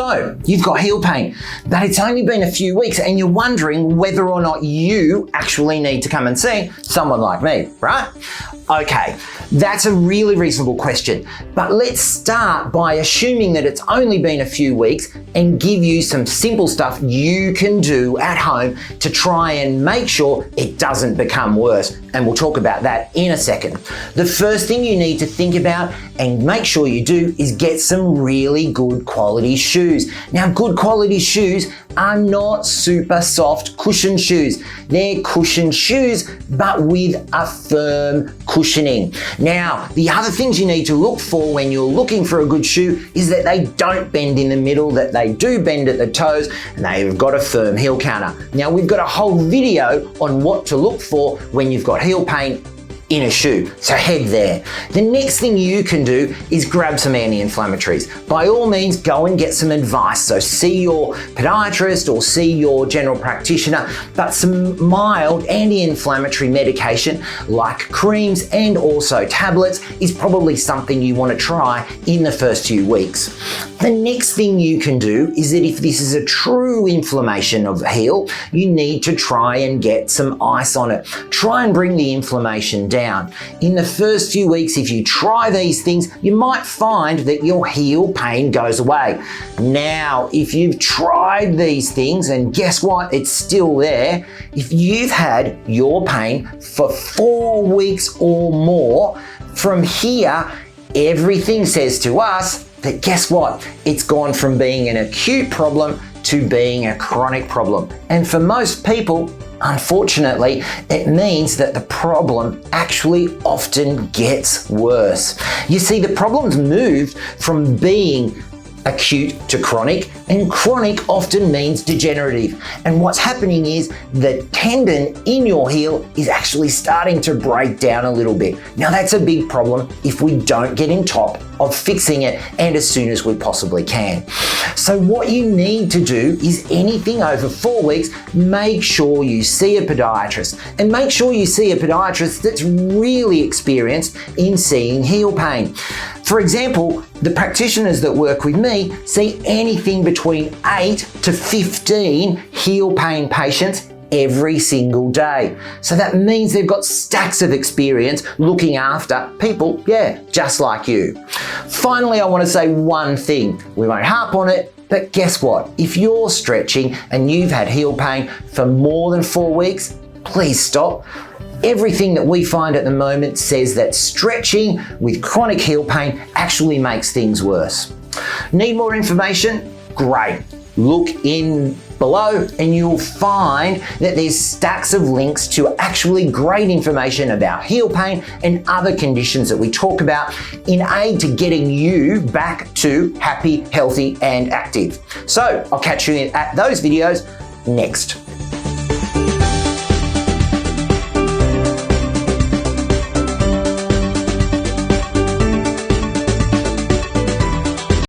So you've got heel pain, but it's only been a few weeks and you're wondering whether or not you actually need to come and see someone like me, right? Okay, that's a really reasonable question, but let's start by assuming that it's only been a few weeks and give you some simple stuff you can do at home to try and make sure it doesn't become worse. And we'll talk about that in a second. The first thing you need to think about and make sure you do is get some really good quality shoes. Now, good quality shoes are not super soft cushion shoes. They're cushion shoes, but with a firm cushioning. Now, the other things you need to look for when you're looking for a good shoe is that they don't bend in the middle, that they do bend at the toes, and they've got a firm heel counter. Now, we've got a whole video on what to look for when you've got heel pain in a shoe, so head there. The next thing you can do is grab some anti-inflammatories. By all means, go and get some advice. So see your podiatrist or see your general practitioner, but some mild anti-inflammatory medication like creams and also tablets is probably something you want to try in the first few weeks. The next thing you can do is that if this is a true inflammation of the heel, you need to try and get some ice on it. Try and bring the inflammation down. In the first few weeks, if you try these things, you might find that your heel pain goes away. Now, if you've tried these things and guess what, it's still there, if you've had your pain for 4 weeks or more, from here, everything says to us that guess what, it's gone from being an acute problem to being a chronic problem. And for most people, unfortunately, it means that the problem actually often gets worse. You see, the problem's moved from being acute to chronic, and chronic often means degenerative. And what's happening is the tendon in your heel is actually starting to break down a little bit. Now, that's a big problem if we don't get on top of fixing it, and as soon as we possibly can. So what you need to do is anything over 4 weeks, make sure you see a podiatrist, and make sure you see a podiatrist that's really experienced in seeing heel pain. For example, the practitioners that work with me see anything between 8 to 15 heel pain patients every single day. So that means they've got stacks of experience looking after people, just like you. Finally, I want to say one thing. We won't harp on it, but guess what? If you're stretching and you've had heel pain for more than 4 weeks, please stop. Everything that we find at the moment says that stretching with chronic heel pain actually makes things worse. Need more information? Great. Look in below and you'll find that there's stacks of links to actually great information about heel pain and other conditions that we talk about in aid to getting you back to happy, healthy, and active. So I'll catch you at those videos next.